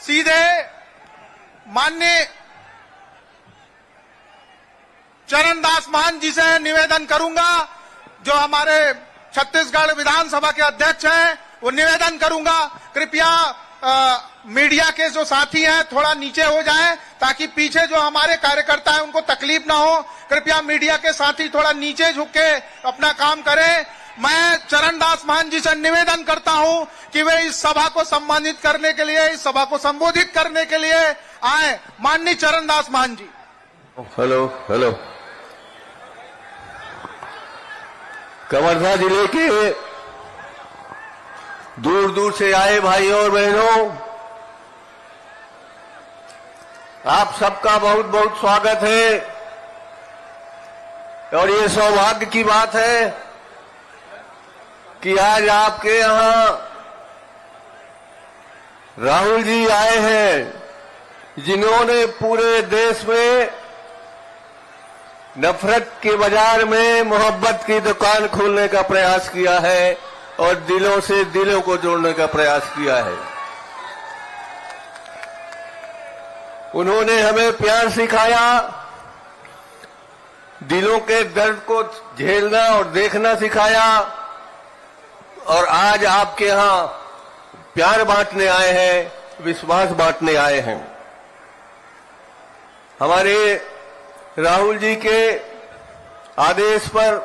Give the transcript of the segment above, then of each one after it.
सीधे माननीय चरणदास मान जी से निवेदन करूंगा, जो हमारे छत्तीसगढ़ विधानसभा के अध्यक्ष हैं, वो निवेदन करूंगा कृपया मीडिया के जो साथी हैं थोड़ा नीचे हो जाएं ताकि पीछे जो हमारे कार्यकर्ता हैं उनको तकलीफ ना हो। कृपया मीडिया के साथी थोड़ा नीचे झुक के अपना काम करें। मैं चरणदास मान जी से निवेदन करता हूं कि वे इस सभा को सम्मानित करने के लिए, इस सभा को संबोधित करने के लिए आए। माननीय चरणदास मान जी। Hello hello. कवर्धा जिले के दूर दूर से आए भाइयों और बहनों, आप सबका बहुत बहुत स्वागत है। और ये सौभाग्य की बात है कि आज आपके यहां राहुल जी आए हैं, जिन्होंने पूरे देश में नफरत के बाजार में मोहब्बत की दुकान खोलने का प्रयास किया है और दिलों से दिलों को जोड़ने का प्रयास किया है। उन्होंने हमें प्यार सिखाया, दिलों के दर्द को झेलना और देखना सिखाया, और आज आपके यहां प्यार बांटने आए हैं, विश्वास बांटने आए हैं। हमारे राहुल जी के आदेश पर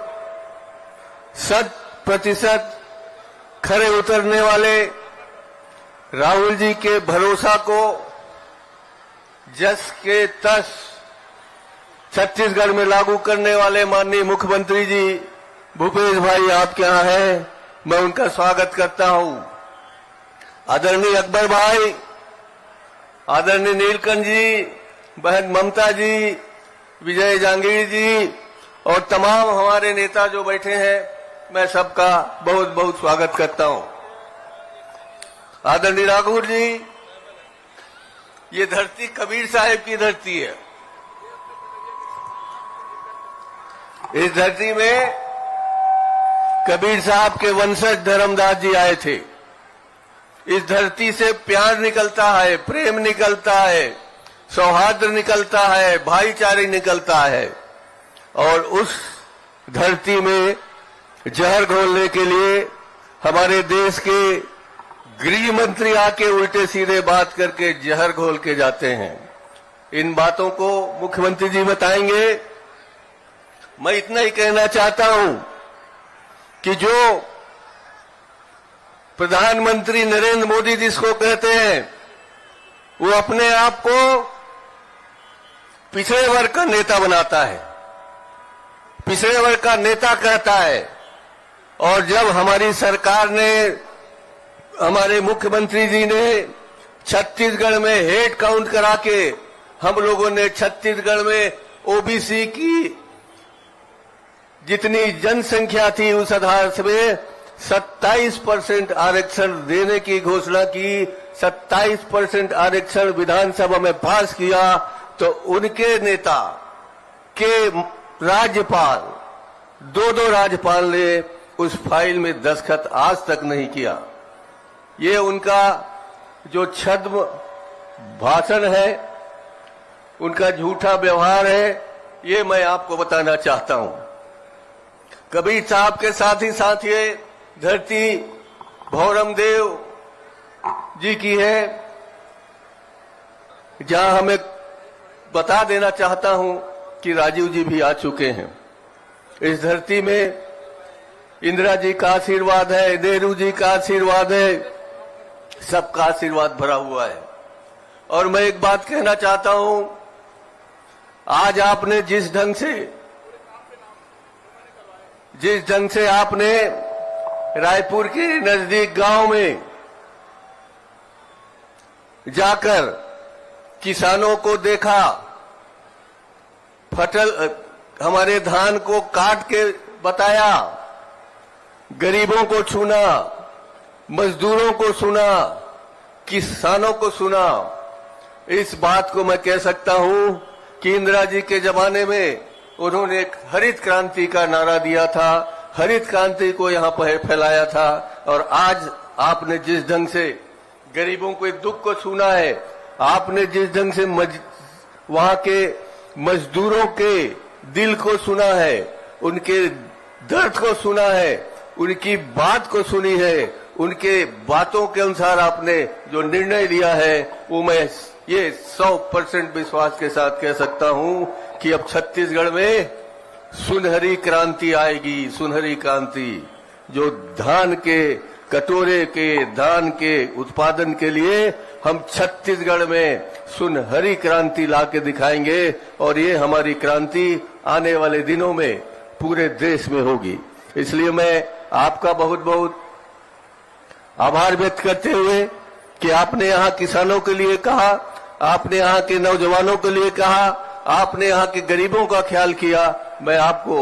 100% खरे उतरने वाले राहुल जी के भरोसा को जस के तस छत्तीसगढ़ में लागू करने वाले माननीय मुख्यमंत्री जी भूपेश भाई आपके यहां हैं, मैं उनका स्वागत करता हूं। आदरणीय अकबर भाई, आदरणीय नीलकंठ जी, बहन ममता जी, विजय जांगीर जी और तमाम हमारे नेता जो बैठे हैं, मैं सबका बहुत बहुत स्वागत करता हूं। आदरणीय राघुर जी, ये धरती कबीर साहब की धरती है। इस धरती में कबीर साहब के वंशज धर्मदास जी आए थे। इस धरती से प्यार निकलता है, प्रेम निकलता है, सौहार्द निकलता है, भाईचारे निकलता है। और उस धरती में जहर घोलने के लिए हमारे देश के गृह मंत्री आके उल्टे सीधे बात करके जहर घोल के जाते हैं। इन बातों को मुख्यमंत्री जी बताएंगे। मैं इतना ही कहना चाहता हूं कि जो प्रधानमंत्री नरेंद्र मोदी जिसको कहते हैं, वो अपने आप को पिछड़े वर्ग का नेता बनाता है, पिछड़े वर्ग का नेता कहता है। और जब हमारी सरकार ने, हमारे मुख्यमंत्री जी ने छत्तीसगढ़ में हेड काउंट करा के हम लोगों ने छत्तीसगढ़ में ओबीसी की जितनी जनसंख्या थी उस आधार से 27% आरक्षण देने की घोषणा की, 27% आरक्षण विधानसभा में पास किया, तो उनके नेता के राज्यपाल, दो राज्यपाल ने उस फाइल में दस्तखत आज तक नहीं किया। ये उनका जो छद्म भाषण है, उनका झूठा व्यवहार है, ये मैं आपको बताना चाहता हूं। कबीर साहब के साथ ही साथ ये धरती भौरम देव जी की है, जहां हमें बता देना चाहता हूं कि राजीव जी भी आ चुके हैं। इस धरती में इंदिरा जी का आशीर्वाद है, नेहरू जी का आशीर्वाद है, सबका आशीर्वाद भरा हुआ है। और मैं एक बात कहना चाहता हूं, आज आपने जिस ढंग से आपने रायपुर के नजदीक गांव में जाकर किसानों को देखा, हमारे धान को काट के बताया, गरीबों को छूना, मजदूरों को सुना, किसानों को सुना, इस बात को मैं कह सकता हूं कि इंदिरा जी के जमाने में उन्होंने एक हरित क्रांति का नारा दिया था, हरित क्रांति को यहां पर फैलाया था। और आज आपने जिस ढंग से गरीबों के दुख को सुना है, आपने जिस ढंग से वहां के मजदूरों के दिल को सुना है, उनके दर्द को सुना है, उनकी बात को सुनी है, उनके बातों के अनुसार आपने जो निर्णय लिया है, वो मैं ये 100% विश्वास के साथ कह सकता हूं कि अब छत्तीसगढ़ में सुनहरी क्रांति आएगी। सुनहरी क्रांति जो धान के कटोरे के, धान के उत्पादन के लिए हम छत्तीसगढ़ में सुनहरी क्रांति लाके दिखाएंगे और ये हमारी क्रांति आने वाले दिनों में पूरे देश में होगी। इसलिए मैं आपका बहुत बहुत आभार व्यक्त करते हुए कि आपने यहाँ किसानों के लिए कहा, आपने यहाँ के नौजवानों के लिए कहा, आपने यहाँ के गरीबों का ख्याल किया। मैं आपको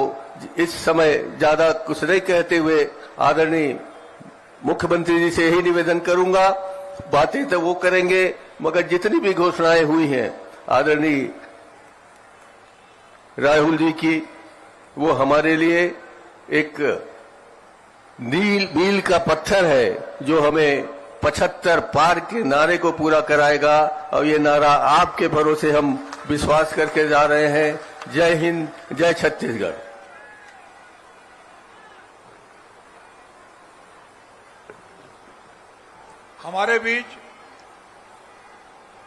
इस समय ज्यादा कुछ नहीं कहते हुए आदरणीय मुख्यमंत्री जी से यही निवेदन करूंगा। बातें तो वो करेंगे, मगर जितनी भी घोषणाएं हुई हैं आदरणीय राहुल जी की, वो हमारे लिए एक मील का पत्थर है जो हमें 75 पार के नारे को पूरा कराएगा। और ये नारा आपके भरोसे हम विश्वास करके जा रहे हैं। जय हिंद, जय छत्तीसगढ़। हमारे बीच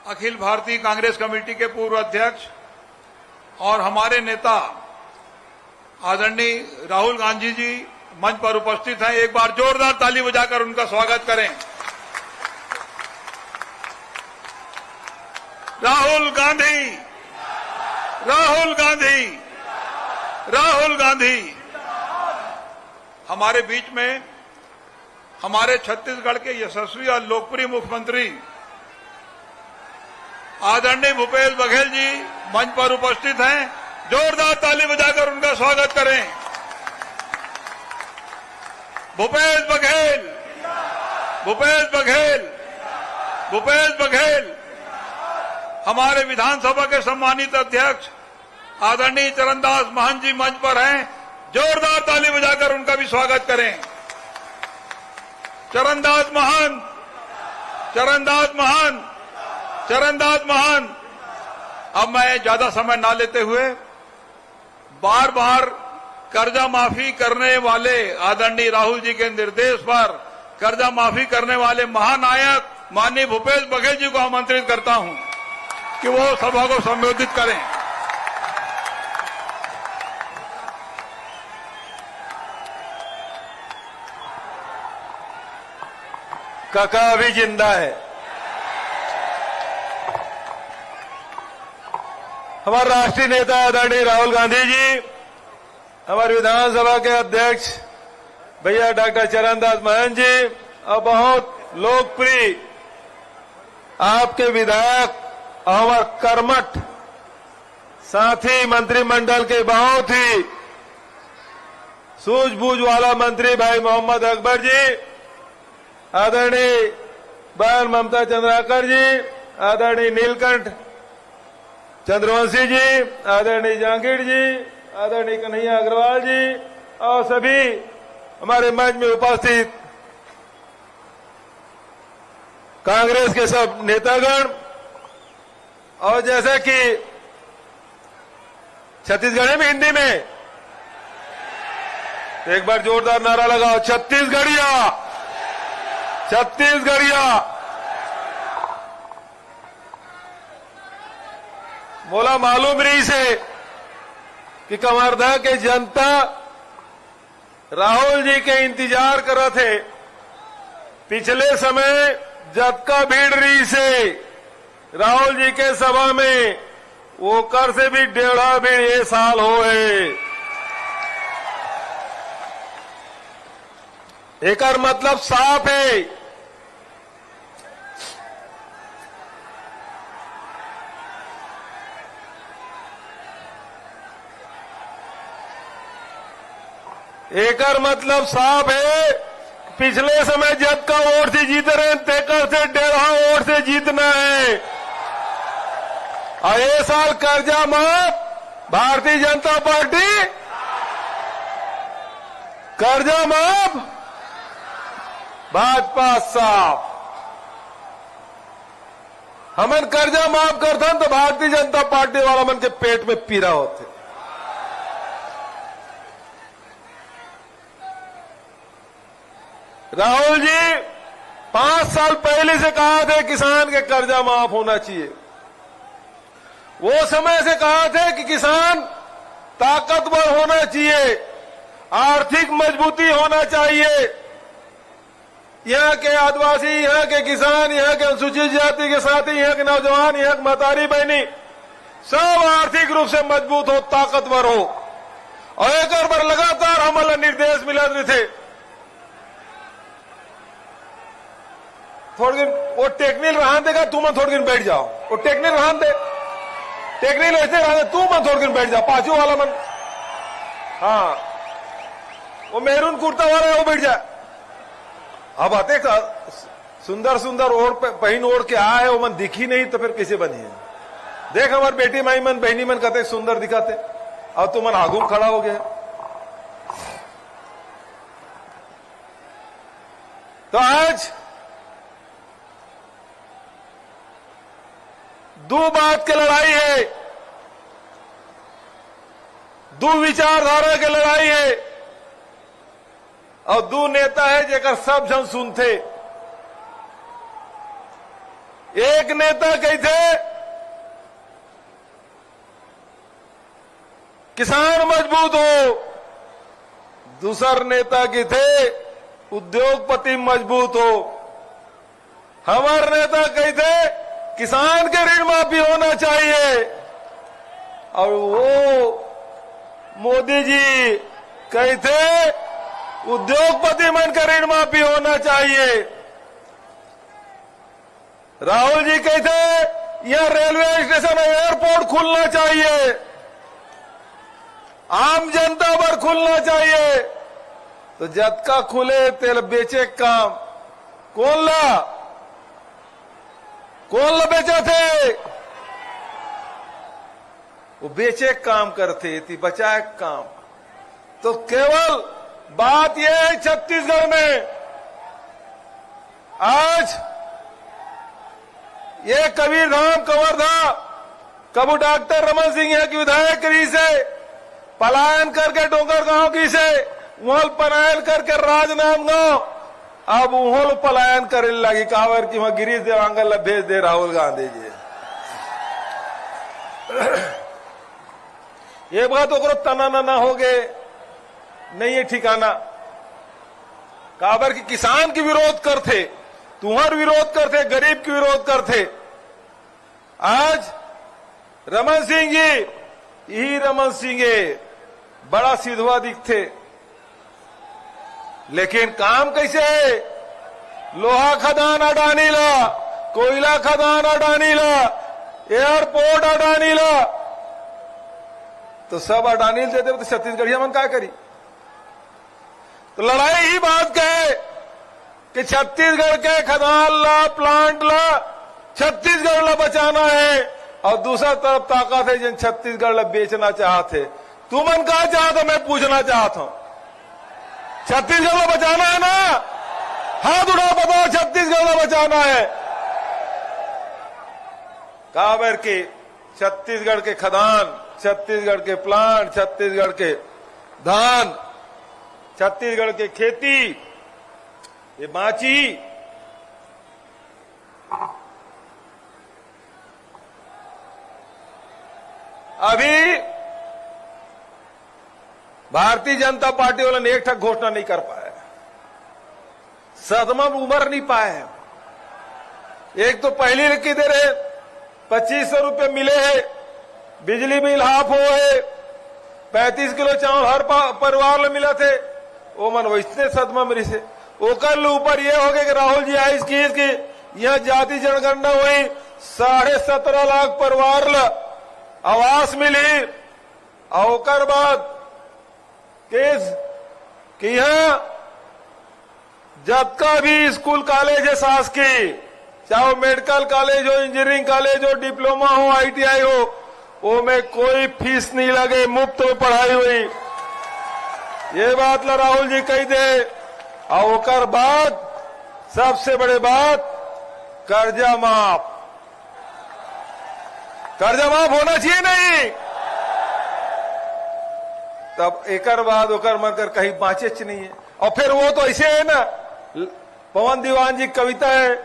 अखिल भारतीय कांग्रेस कमेटी के पूर्व अध्यक्ष और हमारे नेता आदरणीय राहुल गांधी जी मंच पर उपस्थित हैं। एक बार जोरदार ताली बजाकर उनका स्वागत करें। राहुल गांधी, राहुल गांधी, राहुल गांधी। हमारे बीच में हमारे छत्तीसगढ़ के यशस्वी और लोकप्रिय मुख्यमंत्री आदरणीय भूपेश बघेल जी मंच पर उपस्थित हैं। जोरदार ताली बजाकर उनका स्वागत करें। भूपेश बघेल, भूपेश बघेल, भूपेश बघेल। हमारे विधानसभा के सम्मानित अध्यक्ष आदरणीय चरणदास महंत जी मंच पर हैं। जोरदार ताली बजाकर उनका भी स्वागत करें। चरणदास महंत, चरणदास महंत, चरणदास महंत। अब मैं ज्यादा समय ना लेते हुए बार बार कर्जा माफी करने वाले आदरणीय राहुल जी के निर्देश पर कर्जा माफी करने वाले महानायक माननीय भूपेश बघेल जी को आमंत्रित करता हूं कि वो सभा को संबोधित करें। काका अभी जिंदा है। हमारे राष्ट्रीय नेता आदरणीय राहुल गांधी जी, हमारे विधानसभा के अध्यक्ष भैया डॉक्टर चरणदास महंत जी और बहुत लोकप्रिय आपके विधायक और कर्मठ साथी मंत्रिमंडल के बहुत ही सूझबूझ वाला मंत्री भाई मोहम्मद अकबर जी, आदरणीय बहन ममता चंद्राकर जी, आदरणीय नीलकंठ चंद्रवंशी जी, आदरणीय जहांगीर जी, आदरणीय कन्हैया अग्रवाल जी और सभी हमारे मंच में उपस्थित कांग्रेस के सब नेतागण। और जैसे कि छत्तीसगढ़ी में हिंदी में एक बार जोरदार नारा लगाओ, छत्तीसगढ़िया, छत्तीसगढ़िया। बोला मालूम रही से कि कवर्धा के जनता राहुल जी के इंतजार कर रहे थे। पिछले समय जतका भीड़ रही से राहुल जी के सभा में वो कर से भी 1.5 भीड़ ये साल होए। एक मतलब साफ है, एकर मतलब साफ है। पिछले समय जब का वोट से जीत रहे हैं, तेकर से 1.5 वोट से जीतना है। और ये साल कर्जा माफ भारतीय जनता पार्टी, कर्जा माफ भाजपा साफ। हमन कर्जा माफ करथन तो भारतीय जनता पार्टी वाला मन के पेट में पीड़ा होते। राहुल जी 5 साल पहले से कहा थे किसान के कर्जा माफ होना चाहिए। वो समय से कहा थे कि किसान ताकतवर होना चाहिए, आर्थिक मजबूती होना चाहिए। यहाँ के आदिवासी, यहाँ के किसान, यहाँ के अनुसूचित जाति के साथी, यहाँ के नौजवान, यहाँ की महतारी बहनी सब आर्थिक रूप से मजबूत हो, ताकतवर हो। और एक बार लगातार हमला निर्देश मिला थे। थोड़ी दिन वो टेक्निकल रहन देगा, तू मन थोड़ी दिन बैठ जाओ। वो टेक्निकल रहन दे, टेक्निकल ऐसे रहने, तू मन थोड़ी दिन बैठ जाओ। पांचों वाला मन, हाँ वो मेरून कुर्ता वाला है वो बैठ जाए। अब आते सुंदर सुंदर ओढ़ पहन ओढ़ के आए, वो मन दिखी नहीं तो फिर कैसे बनी है। देख हमारे बेटी माई मन बहनी मन कहते सुंदर दिखाते, अब तू मन आगू खड़ा हो गया। तो आज दो बात की लड़ाई है, दो विचारधारा की लड़ाई है और दो नेता है जेकर सब जन सुनते। एक नेता कहते किसान मजबूत हो, दूसर नेता कहते उद्योगपति मजबूत हो। हमारे नेता कहते किसान के ऋण माफी होना चाहिए और वो मोदी जी कहते उद्योगपति मन का ऋण माफी होना चाहिए। राहुल जी कहते यह रेलवे स्टेशन एयरपोर्ट खुलना चाहिए, आम जनता पर खुलना चाहिए। तो जब का खुले तेल बेचे काम कौन ला बेचे थे? वो बेचे काम करते थी, बचाए काम। तो केवल बात यह है छत्तीसगढ़ में आज ये कबीरधाम कवर्धा कबू डॉक्टर रमन सिंह यहाँ की विधायक रही से पलायन करके डोंगर गांव की से वहां पलायन करके राजनांदगांव, अब वहां पलायन करे लगी कावर की वहां गिरीश देवांगल भेज दे राहुल गांधी जी। ये बात तो तना ना हो गए नहीं है ठिकाना। काबर की किसान की विरोध करते, तुम्हार विरोध करते, गरीब की विरोध करते। आज रमन सिंह जी, यही रमन सिंह बड़ा सिधवा दिखते, लेकिन काम कैसे है? लोहा खदान अडानी ला, कोयला खदान अडानी ला, एयरपोर्ट अडानी ला, तो सब अडानी देते तो छत्तीसगढ़िया मन क्या करी? तो लड़ाई ही बात का है कि छत्तीसगढ़ के खदान ला, प्लांट ला, छत्तीसगढ़ ला बचाना है और दूसरा तरफ ताकत है जिन छत्तीसगढ़ ला बेचना चाहते। तू मन कहा चाहता, मैं पूछना चाहता हूं, छत्तीसगढ़ ला बचाना है ना? हाथ उठा बताओ, छत्तीसगढ़ ला बचाना है। काबर के छत्तीसगढ़ के खदान, छत्तीसगढ़ के प्लांट, छत्तीसगढ़ के धान, छत्तीसगढ़ के खेती ये बाची। अभी भारतीय जनता पार्टी वालों ने एक ठक घोषणा नहीं कर पाया, सदमा में उमर नहीं पाए। एक तो पहली लिखी दे रहे 2500 रुपये मिले हैं, बिजली बिल हाफ हो है, 35 किलो चावल हर परिवार में मिला थे। वो मन वैसे सदमा मेरी से ओकर ऊपर ये हो गया कि राहुल जी आइस की यह जाति जनगणना हुई, 17.5 लाख परिवार ला आवास मिली। और बाद केस कि यहां जब का भी स्कूल कॉलेज है शासकीय, चाहे मेडिकल कॉलेज हो, इंजीनियरिंग कॉलेज हो, डिप्लोमा हो, ITI हो, वो में कोई फीस नहीं लगे, मुफ्त में पढ़ाई हुई। ये बात ला राहुल जी कही दे। और बाद सबसे बड़े बात कर्जा माफ। कर्जा माफ होना चाहिए नहीं? तब एकर बाद ओकर मनकर कहीं बाँचे नहीं है। और फिर वो तो ऐसे है ना, पवन दीवान जी कविता है,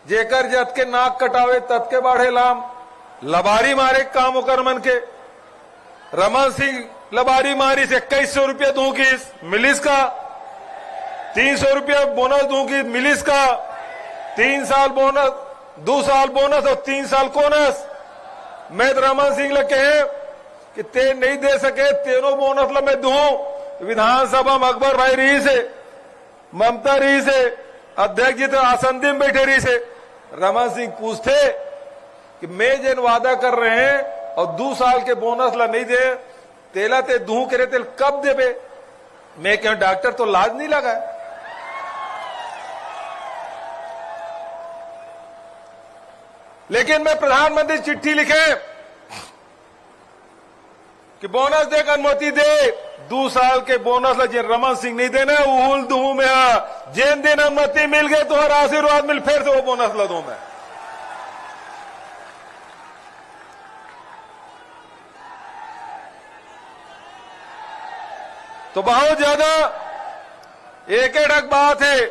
जेकर जत के नाक कटावे तत के बाढ़े लाम, लबारी मारे काम ओकर मन के। रमन सिंह लबारी मारी से 2100 रुपया दूं की मिलिस का, 300 रुपया बोनस दूं की मिलिस का, 3 साल बोनस, 2 साल बोनस और 3 साल कोनस। मैं तो रमन सिंह लग कहे कि ते नहीं दे सके, तेनों बोनस ला मैं दूं। विधानसभा में अकबर भाई रही से, ममता रही से, अध्यक्ष जी तो आसंदी में बैठे रही से। रमन सिंह पूछते कि मैं जिन वादा कर रहे हैं और 2 साल के बोनस ला नहीं दे, तेला ते दूं करे तेल कब देबे? मैं क्यों डॉक्टर तो लाज नहीं लगा। लेकिन मैं प्रधानमंत्री चिट्ठी लिखे कि बोनस दे अनुमति दे, 2 साल के बोनस ला जिन रमन सिंह नहीं देना उहुल दूं मैं। जिन दिन अनुमति मिल गई तुम्हारा आशीर्वाद मिल, फिर से वो बोनस ला दूं मैं। तो बहुत ज्यादा एक एक बात है।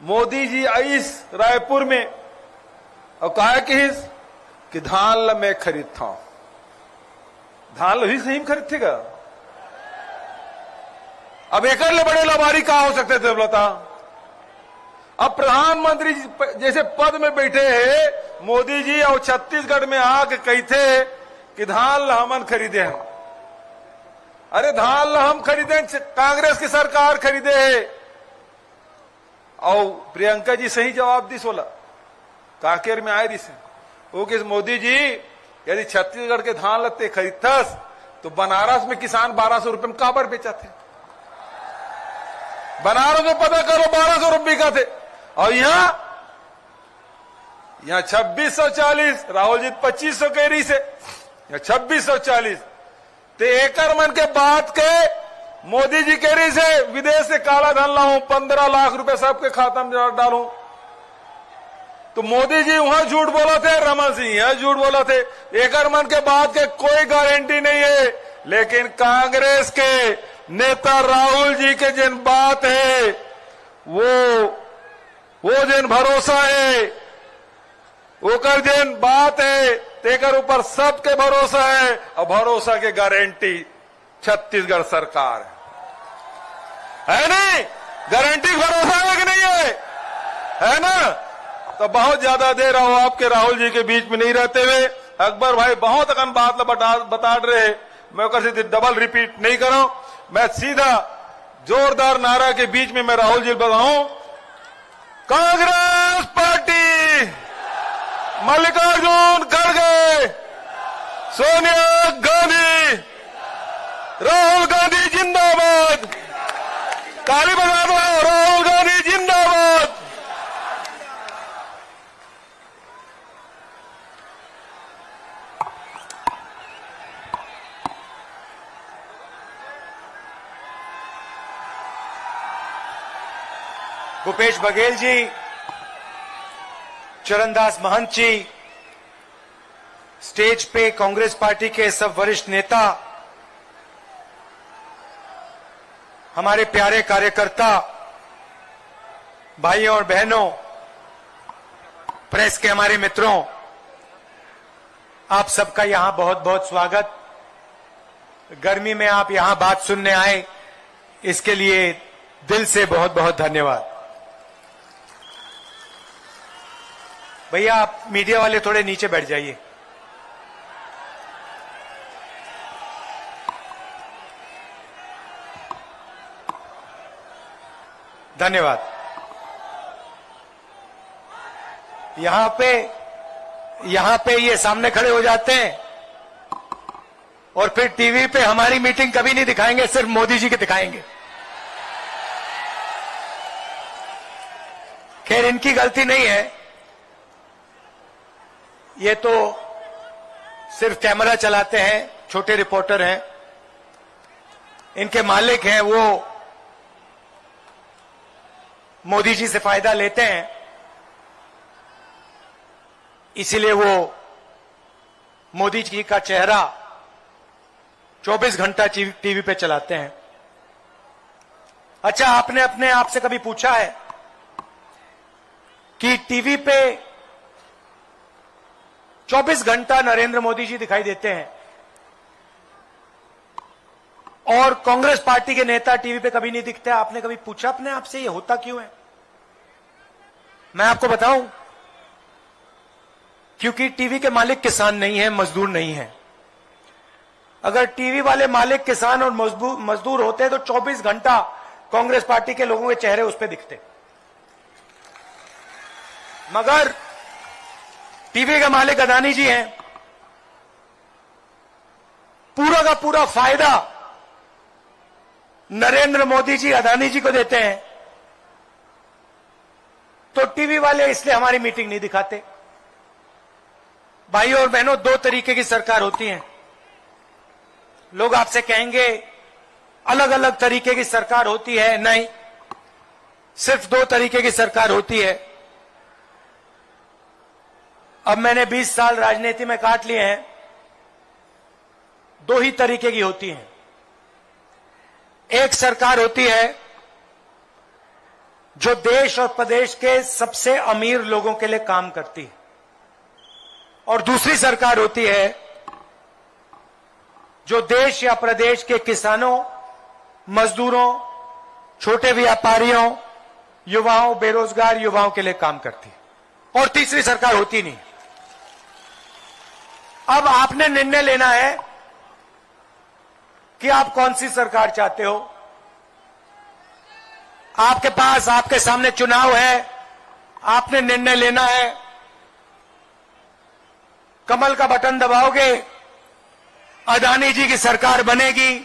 मोदी जी आईस रायपुर में और कहा कि धान ला मैं खरीदता हूं। धान ला ही सही में खरीदतेगा? अब एक बड़े लाभारी कहा हो सकते थे बोलता। अब प्रधानमंत्री जैसे पद में बैठे हैं मोदी जी और छत्तीसगढ़ में आके कहते कि धान ला हमन खरीदे हैं। अरे धान ला हम खरीदे, कांग्रेस की सरकार खरीदे है। और प्रियंका जी सही जवाब दी सोला, कांकेर में आए रिसे वो कि मोदी जी यदि छत्तीसगढ़ के धान लत्ते खरीदतस तो बनारस में किसान 1200 रुपए में काबर बेचा थे? बनारस में पता करो 1200 रुपए का थे। और यहां 2640, राहुल जी 2500 कह रही से, 2640 ते एकड़ मन के बात के मोदी जी कह रही से विदेश से काला धन लाऊं, 15 लाख रुपए सबके खाता में डालूं। तो मोदी जी वहां झूठ बोला थे, रमन सिंह यहां झूठ बोला थे। एकड़ मन के बात के कोई गारंटी नहीं है। लेकिन कांग्रेस के नेता राहुल जी के जिन बात है वो जिन भरोसा है, वो कर जिन बात है तेकर ऊपर सबके भरोसा है। और भरोसा के गारंटी छत्तीसगढ़ सरकार है नहीं? गारंटी भरोसा है कि नहीं है ना? तो बहुत ज्यादा देर रहो आपके राहुल जी के बीच में नहीं रहते हुए अकबर भाई बहुत अकन बात बता रहे। मैं कर डबल रिपीट नहीं करूं, मैं सीधा जोरदार नारा के बीच में मैं राहुल जी बताऊं, कांग्रेस पार्टी, मल्लिकार्जुन खड़गे, सोनिया गांधी, राहुल गांधी जिंदाबाद, ताली बजा दो, राहुल गांधी जिंदाबाद। भूपेश बघेल जी, चरणदास महंत जी, स्टेज पे कांग्रेस पार्टी के सब वरिष्ठ नेता, हमारे प्यारे कार्यकर्ता भाइयों और बहनों, प्रेस के हमारे मित्रों, आप सबका यहां बहुत बहुत स्वागत। गर्मी में आप यहां बात सुनने आए, इसके लिए दिल से बहुत बहुत धन्यवाद। भैया आप मीडिया वाले थोड़े नीचे बैठ जाइए। धन्यवाद। यहां पे ये सामने खड़े हो जाते हैं और फिर टीवी पे हमारी मीटिंग कभी नहीं दिखाएंगे, सिर्फ मोदी जी की दिखाएंगे। खैर इनकी गलती नहीं है, ये तो सिर्फ कैमरा चलाते हैं, छोटे रिपोर्टर हैं। इनके मालिक हैं वो मोदी जी से फायदा लेते हैं, इसीलिए वो मोदी जी का चेहरा 24 घंटा टीवी पे चलाते हैं। अच्छा, आपने अपने आप से कभी पूछा है कि टीवी पे 24 घंटा नरेंद्र मोदी जी दिखाई देते हैं और कांग्रेस पार्टी के नेता टीवी पे कभी नहीं दिखते? आपने कभी पूछा अपने आप से ये होता क्यों है? मैं आपको बताऊं, क्योंकि टीवी के मालिक किसान नहीं है, मजदूर नहीं है। अगर टीवी वाले मालिक किसान और मजदूर होते तो 24 घंटा कांग्रेस पार्टी के लोगों के चेहरे उस पे दिखते। मगर टीवी के मालिक अदानी जी हैं, पूरा का पूरा फायदा नरेंद्र मोदी जी अदानी जी को देते हैं, तो टीवी वाले इसलिए हमारी मीटिंग नहीं दिखाते। भाइयों और बहनों, दो तरीके की सरकार होती है। लोग आपसे कहेंगे अलग अलग तरीके की सरकार होती है। नहीं, सिर्फ दो तरीके की सरकार होती है। अब मैंने 20 साल राजनीति में काट लिए हैं, दो ही तरीके की होती हैं। एक सरकार होती है जो देश और प्रदेश के सबसे अमीर लोगों के लिए काम करती है, और दूसरी सरकार होती है जो देश या प्रदेश के किसानों, मजदूरों, छोटे व्यापारियों, युवाओं, बेरोजगार युवाओं के लिए काम करती है। और तीसरी सरकार होती नहीं। अब आपने निर्णय लेना है कि आप कौन सी सरकार चाहते हो। आपके पास, आपके सामने चुनाव है, आपने निर्णय लेना है। कमल का बटन दबाओगे, अदानी जी की सरकार बनेगी,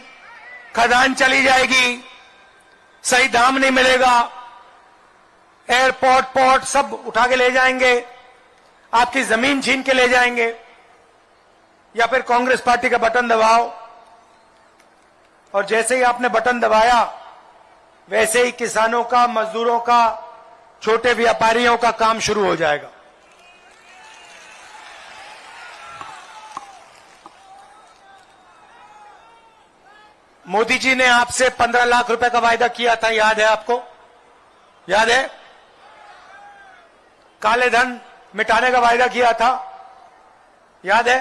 खदान चली जाएगी, सही दाम नहीं मिलेगा, एयरपोर्ट, पोर्ट सब उठा के ले जाएंगे, आपकी जमीन छीन के ले जाएंगे। या फिर कांग्रेस पार्टी का बटन दबाओ, और जैसे ही आपने बटन दबाया वैसे ही किसानों का, मजदूरों का, छोटे व्यापारियों का काम शुरू हो जाएगा। मोदी जी ने आपसे 15 लाख रुपए का वायदा किया था, याद है आपको? याद है? काले धन मिटाने का वायदा किया था, याद है?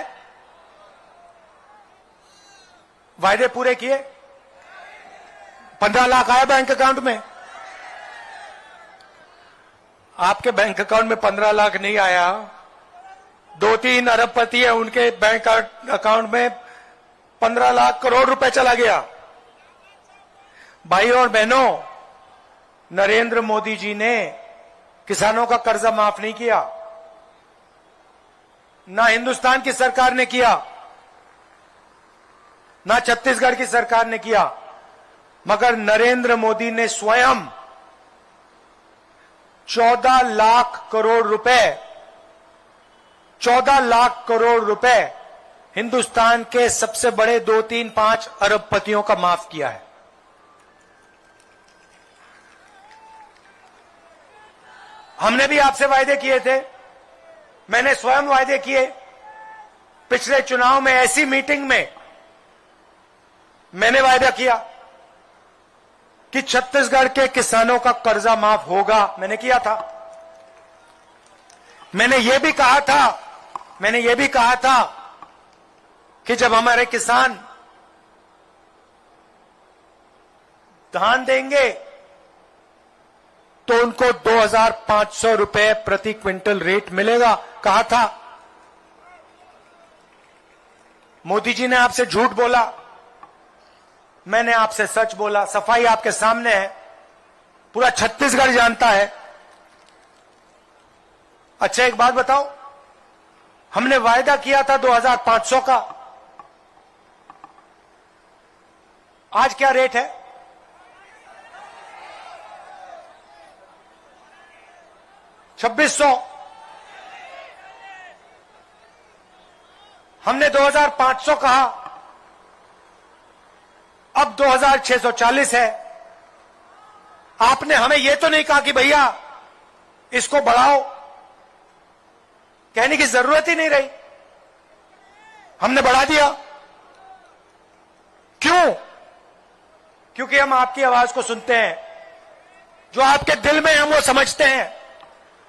वायदे पूरे किए? 15 लाख आया बैंक अकाउंट में? आपके बैंक अकाउंट में 15 लाख नहीं आया। 2-3 अरबपति है, उनके बैंक अकाउंट में 15 लाख करोड़ रुपए चला गया। भाइयों और बहनों, नरेंद्र मोदी जी ने किसानों का कर्जा माफ नहीं किया, ना हिंदुस्तान की सरकार ने किया, ना छत्तीसगढ़ की सरकार ने किया, मगर नरेंद्र मोदी ने स्वयं 14 लाख करोड़ रुपए 14 लाख करोड़ रुपए हिंदुस्तान के सबसे बड़े 2-3-5 अरबपतियों का माफ किया है। हमने भी आपसे वायदे किए थे, मैंने स्वयं वायदे किए। पिछले चुनाव में ऐसी मीटिंग में मैंने वायदा किया कि छत्तीसगढ़ के किसानों का कर्जा माफ होगा, मैंने किया था। मैंने यह भी कहा था कि जब हमारे किसान धान देंगे तो उनको 2,500 रुपए प्रति क्विंटल रेट मिलेगा, कहा था। मोदी जी ने आपसे झूठ बोला, मैंने आपसे सच बोला। सफाई आपके सामने है, पूरा छत्तीसगढ़ जानता है। अच्छा, एक बात बताओ, हमने वायदा किया था 2,500 का, आज क्या रेट है? $2,600। हमने 2,500 कहा, अब 2,640 है। आपने हमें यह तो नहीं कहा कि भैया इसको बढ़ाओ, कहने की जरूरत ही नहीं रही। हमने बढ़ा दिया। क्यों? क्योंकि हम आपकी आवाज को सुनते हैं, जो आपके दिल में हम वो समझते हैं।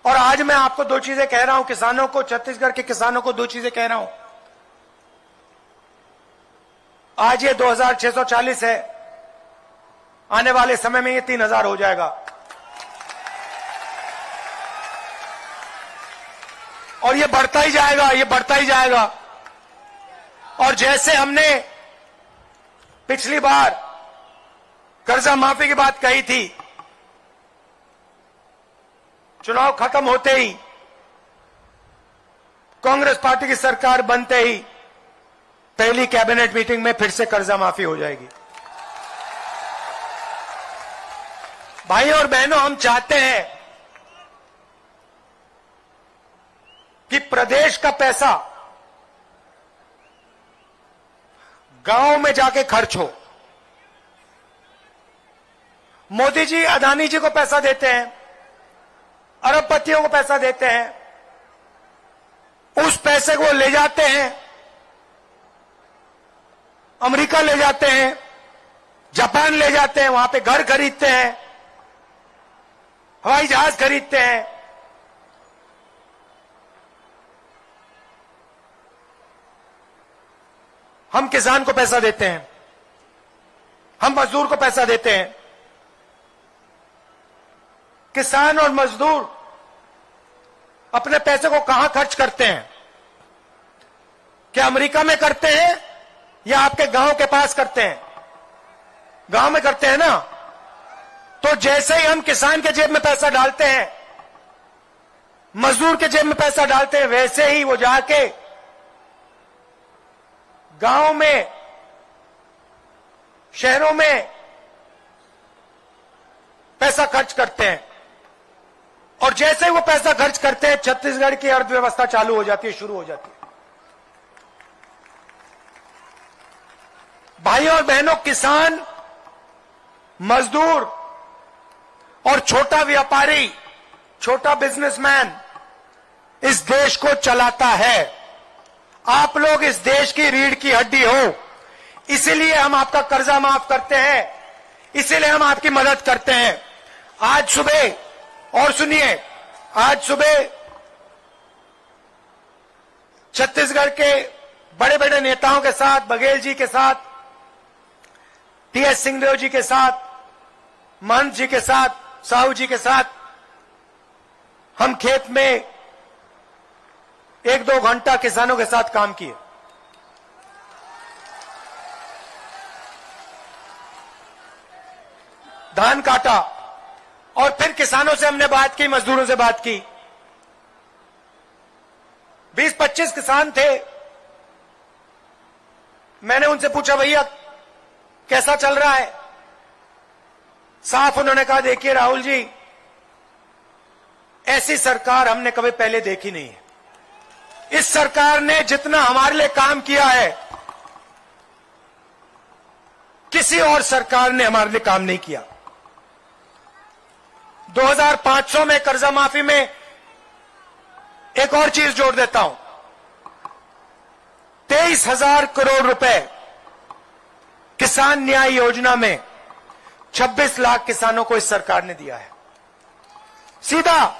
और आज मैं आपको दो चीजें कह रहा हूं, किसानों को, छत्तीसगढ़ के किसानों को दो चीजें कह रहा हूं। आज ये 2640 है, आने वाले समय में ये 3000 हो जाएगा। और ये बढ़ता ही जाएगा, ये बढ़ता ही जाएगा। और जैसे हमने पिछली बार कर्जा माफी की बात कही थी, चुनाव खत्म होते ही, कांग्रेस पार्टी की सरकार बनते ही पहली कैबिनेट मीटिंग में फिर से कर्जा माफी हो जाएगी। भाइयों और बहनों, हम चाहते हैं कि प्रदेश का पैसा गांव में जाके खर्च हो। मोदी जी अदानी जी को पैसा देते हैं, अरबपतियों को पैसा देते हैं, उस पैसे को ले जाते हैं, अमेरिका ले जाते हैं, जापान ले जाते हैं, वहां पे घर खरीदते हैं, हवाई जहाज खरीदते हैं। हम किसान को पैसा देते हैं, हम मजदूर को पैसा देते हैं। किसान और मजदूर अपने पैसे को कहां खर्च करते हैं? क्या अमेरिका में करते हैं या आपके गांव के पास करते हैं? गांव में करते हैं ना। तो जैसे ही हम किसान के जेब में पैसा डालते हैं, मजदूर के जेब में पैसा डालते हैं, वैसे ही वो जाके गांव में, शहरों में पैसा खर्च करते हैं। और जैसे ही वो पैसा खर्च करते हैं, छत्तीसगढ़ की अर्थव्यवस्था चालू हो जाती है, शुरू हो जाती है। भाइयों और बहनों, किसान, मजदूर और छोटा व्यापारी, छोटा बिजनेसमैन इस देश को चलाता है। आप लोग इस देश की रीढ़ की हड्डी हो, इसीलिए हम आपका कर्जा माफ करते हैं, इसीलिए हम आपकी मदद करते हैं। आज सुबह, और सुनिए, आज सुबह छत्तीसगढ़ के बड़े बड़े नेताओं के साथ, बघेल जी के साथ, टीएस सिंहदेव जी के साथ, महंत जी के साथ, साहू जी के साथ हम खेत में 1-2 घंटा किसानों के साथ काम किए। धान काटा और फिर किसानों से हमने बात की, मजदूरों से बात की। 20-25 किसान थे। मैंने उनसे पूछा, भैया कैसा चल रहा है? साफ उन्होंने कहा, देखिए राहुल जी, ऐसी सरकार हमने कभी पहले देखी नहीं है। इस सरकार ने जितना हमारे लिए काम किया है, किसी और सरकार ने हमारे लिए काम नहीं किया। 2500 में कर्जा माफी में एक और चीज जोड़ देता हूं, 23,000 करोड़ रुपए किसान न्याय योजना में 26 लाख किसानों को इस सरकार ने दिया है। सीधा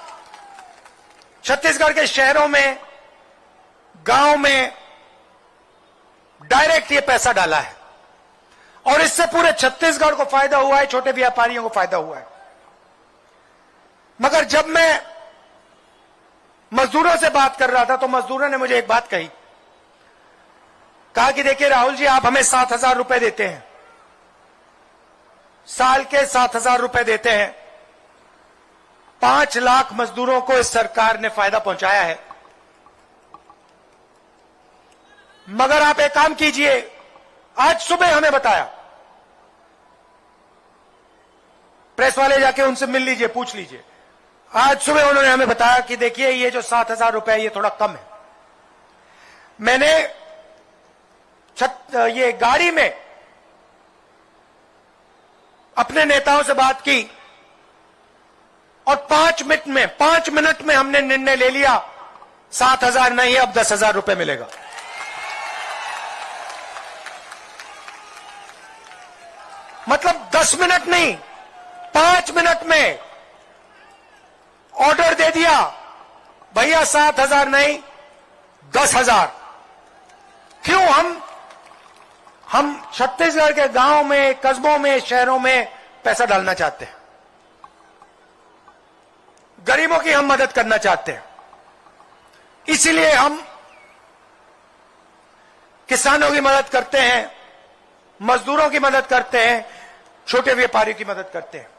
छत्तीसगढ़ के शहरों में, गांव में डायरेक्ट ये पैसा डाला है और इससे पूरे छत्तीसगढ़ को फायदा हुआ है, छोटे व्यापारियों को फायदा हुआ है। मगर जब मैं मजदूरों से बात कर रहा था तो मजदूरों ने मुझे एक बात कही, कहा कि देखिए राहुल जी, आप हमें 7,000 रुपए देते हैं, साल के 7,000 रुपए देते हैं, 5 लाख मजदूरों को इस सरकार ने फायदा पहुंचाया है। मगर आप एक काम कीजिए, आज सुबह हमें बताया, प्रेस वाले जाके उनसे मिल लीजिए, पूछ लीजिए। आज सुबह उन्होंने हमें बताया कि देखिए ये जो 7,000 रुपए ये थोड़ा कम है। मैंने ये गाड़ी में अपने नेताओं से बात की और 5 मिनट में हमने निर्णय ले लिया, 7,000 नहीं, अब 10,000 रुपए मिलेगा। मतलब 10 मिनट नहीं, 5 मिनट में ऑर्डर दे दिया, भैया 7,000 नहीं 10,000। क्यों? हम छत्तीसगढ़ के गांव में, कस्बों में, शहरों में पैसा डालना चाहते हैं, गरीबों की हम मदद करना चाहते हैं। इसीलिए हम किसानों की मदद करते हैं, मजदूरों की मदद करते हैं, छोटे व्यापारियों की मदद करते हैं।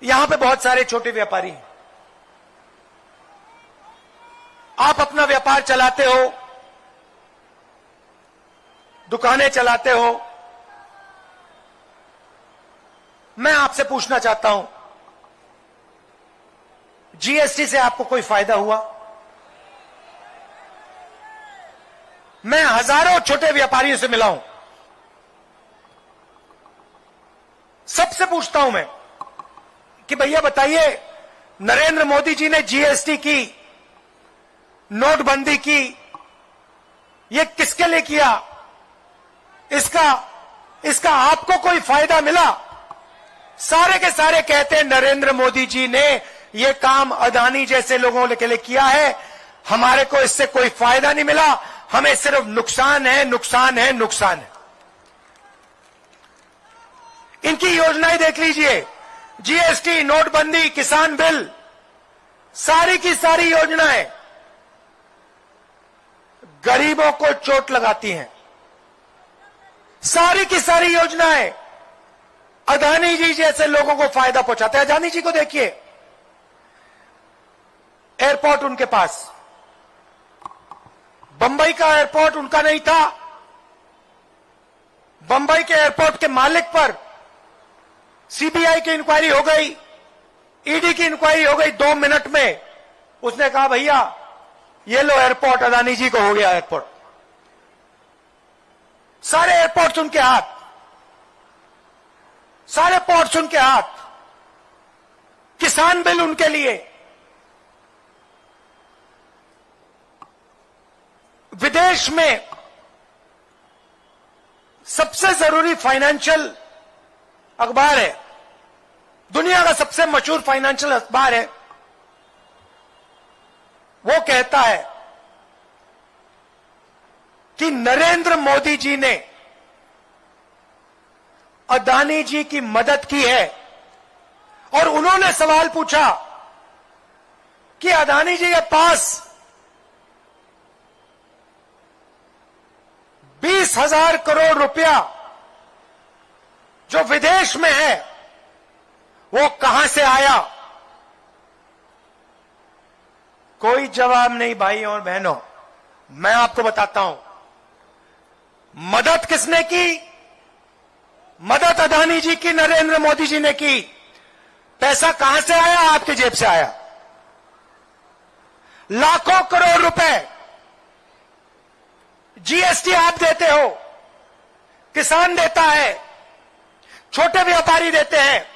यहां पे बहुत सारे छोटे व्यापारी हैं। आप अपना व्यापार चलाते हो, दुकानें चलाते हो। मैं आपसे पूछना चाहता हूं, जीएसटी से आपको कोई फायदा हुआ? मैं हजारों छोटे व्यापारियों से मिला हूं, सबसे पूछता हूं मैं कि भैया बताइए, नरेंद्र मोदी जी ने जीएसटी की, नोटबंदी की, ये किसके लिए किया? इसका आपको कोई फायदा मिला? सारे के सारे कहते हैं नरेंद्र मोदी जी ने ये काम अदानी जैसे लोगों के लिए किया है, हमारे को इससे कोई फायदा नहीं मिला, हमें सिर्फ नुकसान है, नुकसान है, नुकसान है। इनकी योजनाएं देख लीजिए, जीएसटी, नोटबंदी, किसान बिल, सारी की सारी योजनाएं गरीबों को चोट लगाती हैं। सारी की सारी योजनाएं अदानी जी जैसे लोगों को फायदा पहुंचाते हैं। अदानी जी को देखिए, एयरपोर्ट उनके पास, बंबई का एयरपोर्ट उनका नहीं था। बंबई के एयरपोर्ट के मालिक पर सीबीआई की इंक्वायरी हो गई, ईडी की इंक्वायरी हो गई। 2 मिनट में उसने कहा भैया ये लो एयरपोर्ट, अदानी जी को हो गया एयरपोर्ट। सारे एयरपोर्ट्स उनके हाथ, सारे पोर्ट्स उनके हाथ, किसान बिल उनके लिए। विदेश में सबसे जरूरी फाइनेंशियल अखबार है, दुनिया का सबसे मशहूर फाइनेंशियल अखबार है, वो कहता है कि नरेंद्र मोदी जी ने अदानी जी की मदद की है। और उन्होंने सवाल पूछा कि अदानी जी के पास 20,000 करोड़ रुपया जो विदेश में है वो कहां से आया? कोई जवाब नहीं भाई और बहनों। मैं आपको बताता हूं, मदद किसने की? मदद अदानी जी की, नरेंद्र मोदी जी ने की। पैसा कहां से आया? आपकी जेब से आया। लाखों करोड़ रुपए जीएसटी आप देते हो, किसान देता है, छोटे व्यापारी देते हैं,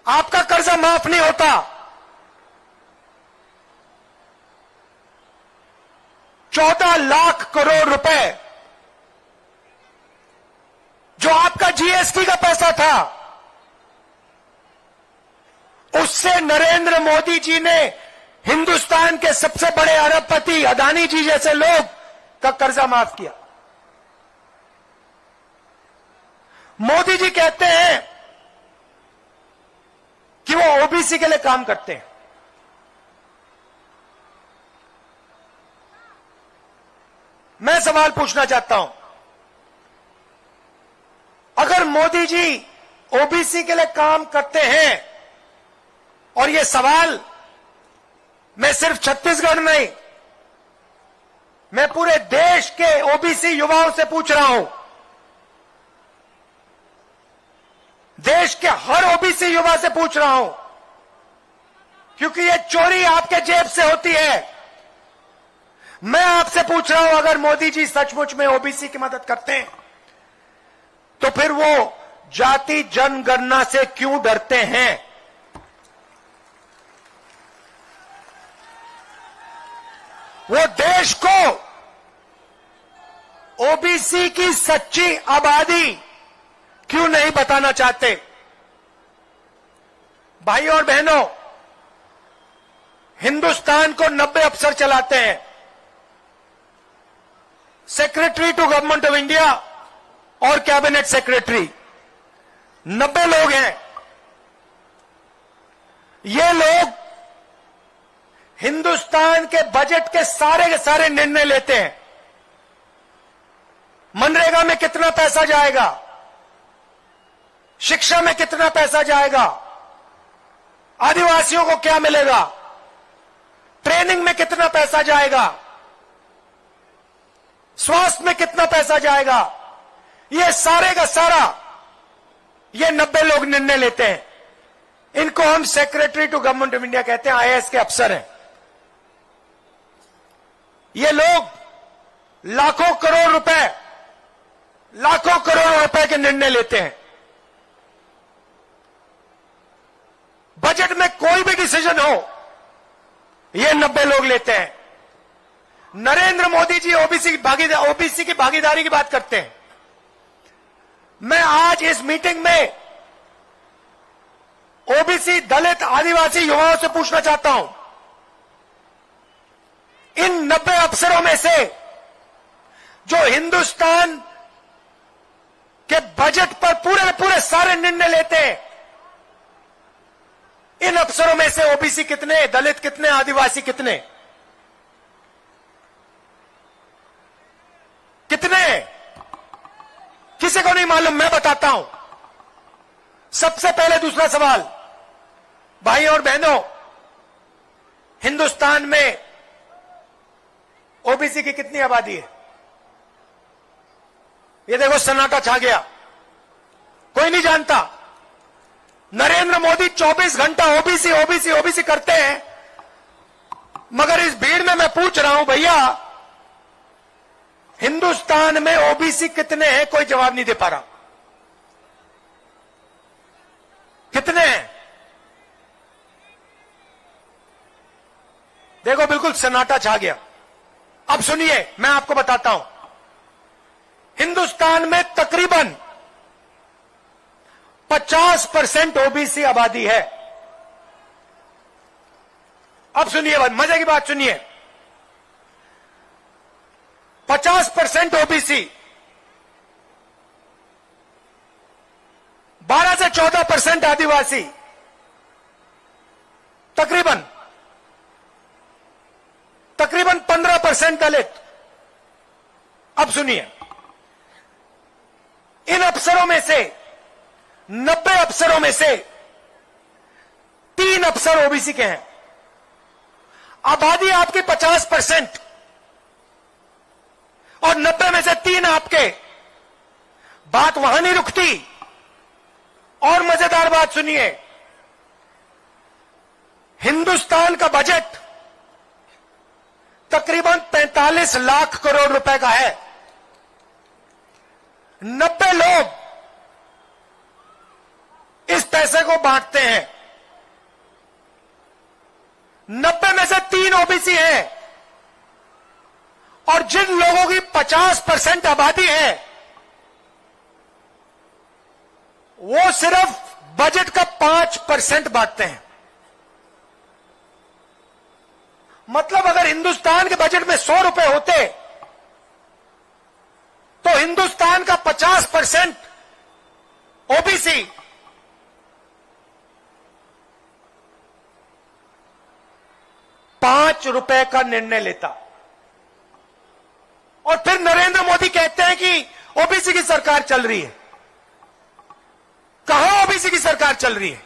आपका कर्जा माफ नहीं होता। 14 लाख करोड़ रुपए जो आपका जीएसटी का पैसा था, उससे नरेंद्र मोदी जी ने हिंदुस्तान के सबसे बड़े अरबपति अदानी जी जैसे लोग का कर्जा माफ किया। मोदी जी कहते हैं कि वो ओबीसी के लिए काम करते हैं। मैं सवाल पूछना चाहता हूं, अगर मोदी जी ओबीसी के लिए काम करते हैं, और ये सवाल मैं सिर्फ छत्तीसगढ़ नहीं, मैं पूरे देश के ओबीसी युवाओं से पूछ रहा हूं, देश के हर ओबीसी युवा से पूछ रहा हूं, क्योंकि ये चोरी आपके जेब से होती है। मैं आपसे पूछ रहा हूं, अगर मोदी जी सचमुच में ओबीसी की मदद करते हैं तो फिर वो जाति जनगणना से क्यों डरते हैं? वो देश को ओबीसी की सच्ची आबादी क्यों नहीं बताना चाहते? भाई और बहनों, हिंदुस्तान को 90 अफसर चलाते हैं। Secretary to government of India और कैबिनेट सेक्रेटरी 90 लोग हैं। ये लोग हिंदुस्तान के बजट के सारे निर्णय लेते हैं। मनरेगा में कितना पैसा जाएगा, शिक्षा में कितना पैसा जाएगा, आदिवासियों को क्या मिलेगा, ट्रेनिंग में कितना पैसा जाएगा, स्वास्थ्य में कितना पैसा जाएगा, ये सारे का सारा ये 90 लोग निर्णय लेते हैं। इनको हम secretary to government of India कहते हैं, आईएएस के अफसर हैं। ये लोग लाखों करोड़ रुपए के निर्णय लेते हैं। बजट में कोई भी डिसीजन हो, ये 90 लोग लेते हैं। नरेंद्र मोदी जी ओबीसी की भागीदारी की बात करते हैं। मैं आज इस मीटिंग में ओबीसी, दलित, आदिवासी युवाओं से पूछना चाहता हूं, इन 90 अफसरों में से जो हिंदुस्तान के बजट पर पूरे सारे निर्णय लेते हैं, इन अफसरों में से ओबीसी कितने, दलित कितने, आदिवासी कितने? कितने? किसी को नहीं मालूम, मैं बताता हूं। सबसे पहले दूसरा सवाल, भाई और बहनों, हिंदुस्तान में ओबीसी की कितनी आबादी है? ये देखो सन्नाटा छा गया, कोई नहीं जानता। नरेंद्र मोदी 24 घंटा ओबीसी करते हैं, मगर इस भीड़ में मैं पूछ रहा हूं, भैया हिंदुस्तान में ओबीसी कितने हैं? कोई जवाब नहीं दे पा रहा। कितने हैं? देखो बिल्कुल सन्नाटा छा गया। अब सुनिए, मैं आपको बताता हूं, हिंदुस्तान में तकरीबन 50% ओबीसी आबादी है। अब सुनिए, मजे की बात सुनिए, 50% ओबीसी, 12 से 14% आदिवासी, तकरीबन 15% दलित। अब सुनिए, इन अफसरों में से 90 अफसरों में से 3 अफसर ओबीसी के हैं। आबादी आपकी 50% और 90 में से 3 आपके। बात वहां नहीं रुकती, और मजेदार बात सुनिए, हिंदुस्तान का बजट तकरीबन 45 लाख करोड़ रुपए का है। 90 लोग इस पैसे को बांटते हैं। 90 में से 3 ओबीसी हैं, और जिन लोगों की 50% आबादी है, वो सिर्फ बजट का 5% बांटते हैं। मतलब अगर हिंदुस्तान के बजट में 100 रुपए होते, तो हिंदुस्तान का 50% ओबीसी ₹5 का निर्णय लेता। और फिर नरेंद्र मोदी कहते हैं कि ओबीसी की सरकार चल रही है। कहां ओबीसी की सरकार चल रही है?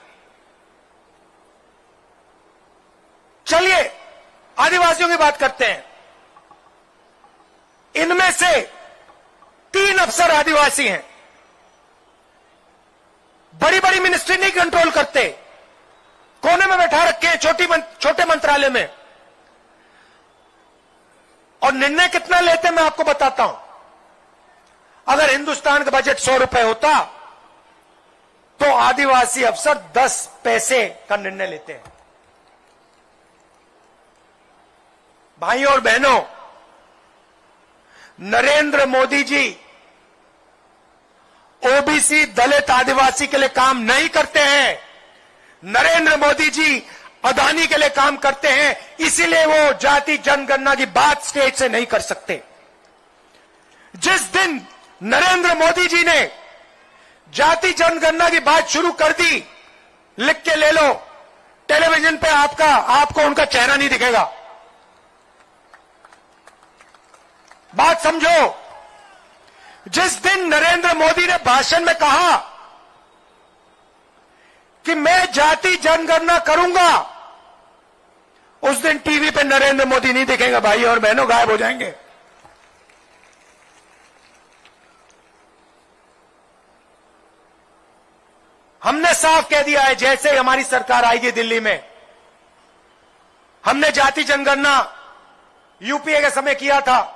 चलिए आदिवासियों की बात करते हैं। इनमें से 3 अफसर आदिवासी हैं। बड़ी बड़ी मिनिस्ट्री नहीं कंट्रोल करते, कोने में बैठा रखे हैं छोटे मंत्रालय में। और निर्णय कितना लेते मैं आपको बताता हूं। अगर हिंदुस्तान का बजट 100 रुपए होता, तो आदिवासी अफसर 10 पैसे का निर्णय लेते हैं। भाई और बहनों, नरेंद्र मोदी जी ओबीसी, दलित, आदिवासी के लिए काम नहीं करते हैं। नरेंद्र मोदी जी अदानी के लिए काम करते हैं, इसीलिए वो जाति जनगणना की बात स्टेज से नहीं कर सकते। जिस दिन नरेंद्र मोदी जी ने जाति जनगणना की बात शुरू कर दी, लिख के ले लो, टेलीविजन पे आपको उनका चेहरा नहीं दिखेगा। बात समझो। जिस दिन नरेंद्र मोदी ने भाषण में कहा कि मैं जाति जनगणना करूंगा, उस दिन टीवी पे नरेंद्र मोदी नहीं दिखेंगे भाई और बहनों, गायब हो जाएंगे। हमने साफ कह दिया है, जैसे ही हमारी सरकार आएगी दिल्ली में, हमने जाति जनगणना यूपीए के समय किया था,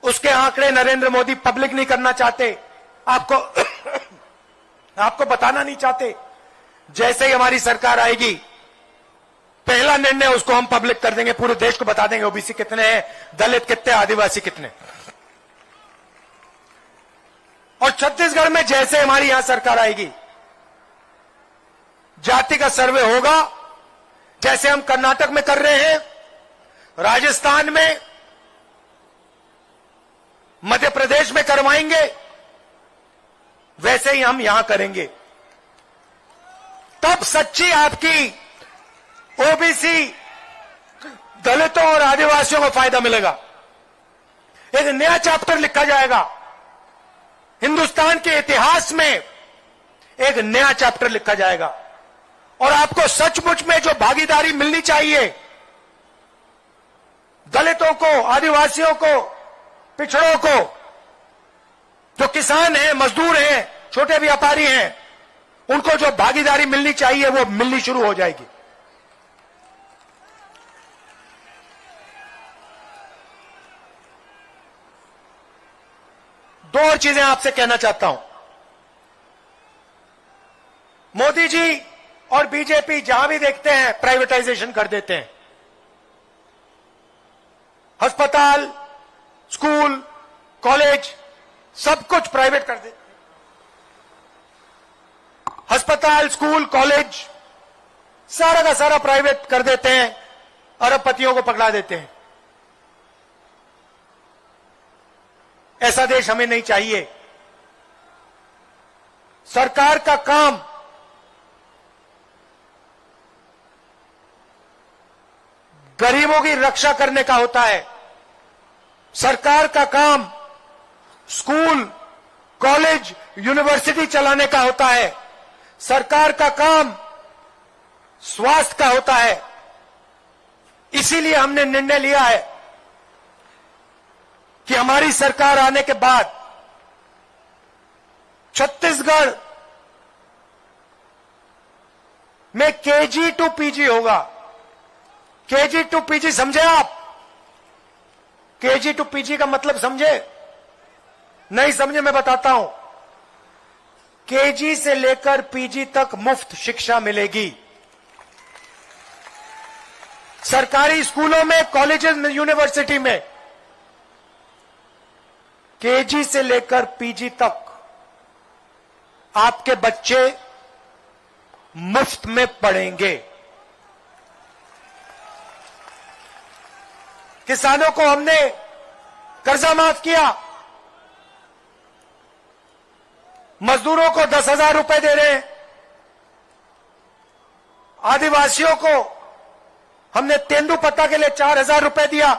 उसके आंकड़े नरेंद्र मोदी पब्लिक नहीं करना चाहते, आपको बताना नहीं चाहते। जैसे ही हमारी सरकार आएगी, पहला निर्णय उसको हम पब्लिक कर देंगे, पूरे देश को बता देंगे ओबीसी कितने हैं, दलित कितने, आदिवासी कितने। और छत्तीसगढ़ में जैसे हमारी यहां सरकार आएगी, जाति का सर्वे होगा, जैसे हम कर्नाटक में कर रहे हैं, राजस्थान में, मध्य प्रदेश में करवाएंगे, वैसे ही हम यहां करेंगे। तब सच्ची आपकी ओबीसी, दलितों और आदिवासियों को फायदा मिलेगा। एक नया चैप्टर लिखा जाएगा हिंदुस्तान के इतिहास में, एक नया चैप्टर लिखा जाएगा। और आपको सचमुच में जो भागीदारी मिलनी चाहिए दलितों को, आदिवासियों को, पिछड़ों को, जो किसान हैं, मजदूर हैं, छोटे व्यापारी हैं, उनको जो भागीदारी मिलनी चाहिए वो मिलनी शुरू हो जाएगी। दो और चीजें आपसे कहना चाहता हूं। मोदी जी और बीजेपी जहां भी देखते हैं प्राइवेटाइजेशन कर देते हैं। अस्पताल, स्कूल, कॉलेज, सब कुछ प्राइवेट कर देते हैं। अस्पताल, स्कूल, कॉलेज सारा का सारा प्राइवेट कर देते हैं, अरबपतियों को पकड़ा देते हैं। ऐसा देश हमें नहीं चाहिए। सरकार का काम गरीबों की रक्षा करने का होता है। सरकार का काम स्कूल, कॉलेज, यूनिवर्सिटी चलाने का होता है। सरकार का काम स्वास्थ्य का होता है। इसीलिए हमने निर्णय लिया है कि हमारी सरकार आने के बाद छत्तीसगढ़ में केजी टू पीजी होगा। केजी टू पीजी समझे आप? केजी टू पीजी का मतलब समझे? नहीं समझे? मैं बताता हूं। केजी से लेकर पीजी तक मुफ्त शिक्षा मिलेगी। सरकारी स्कूलों में, कॉलेजेस में, यूनिवर्सिटी में केजी से लेकर पीजी तक आपके बच्चे मुफ्त में पढ़ेंगे। किसानों को हमने कर्जा माफ किया, मजदूरों को 10,000 रुपए दे रहे हैं, आदिवासियों को हमने तेंदुपत्ता के लिए 4,000 रुपए दिया।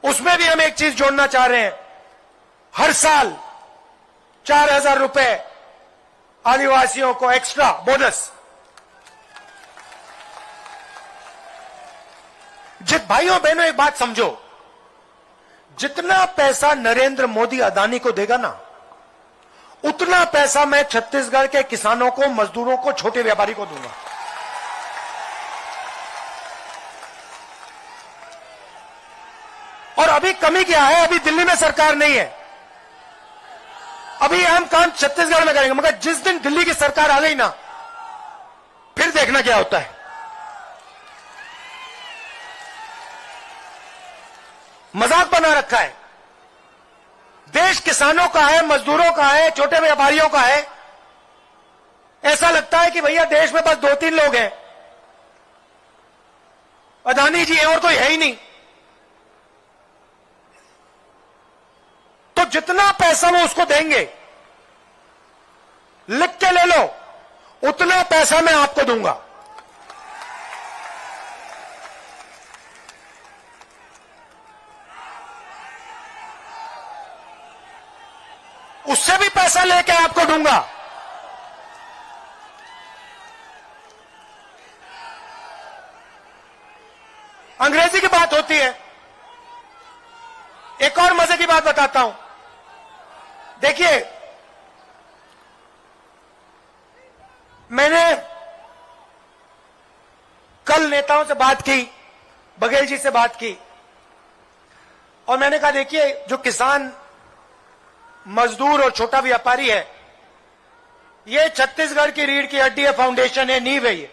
उसमें भी हम एक चीज जोड़ना चाह रहे हैं, हर साल 4,000 रुपए आदिवासियों को एक्स्ट्रा बोनस। भाइयों बहनों एक बात समझो, जितना पैसा नरेंद्र मोदी अदानी को देगा ना, उतना पैसा मैं छत्तीसगढ़ के किसानों को, मजदूरों को, छोटे व्यापारी को दूंगा। और अभी कमी क्या है? अभी दिल्ली में सरकार नहीं है, अभी हम काम छत्तीसगढ़ में करेंगे। मगर जिस दिन दिल्ली की सरकार आ गई ना, फिर देखना क्या होता है। मजाक बना रखा है। देश किसानों का है, मजदूरों का है, छोटे व्यापारियों का है। ऐसा लगता है कि भैया देश में बस 2-3 लोग हैं, अदानी जी है और कोई है ही नहीं। तो जितना पैसा वो उसको देंगे, लिख के ले लो, उतना पैसा मैं आपको दूंगा। उससे भी पैसा लेके आपको दूंगा। अंग्रेजी की बात होती है। एक और मजे की बात बताता हूं। देखिए, मैंने कल नेताओं से बात की, बघेल जी से बात की, और मैंने कहा देखिए, जो किसान, मजदूर और छोटा व्यापारी है, ये छत्तीसगढ़ की रीढ़ की हड्डी है, फाउंडेशन है, नींव है। ये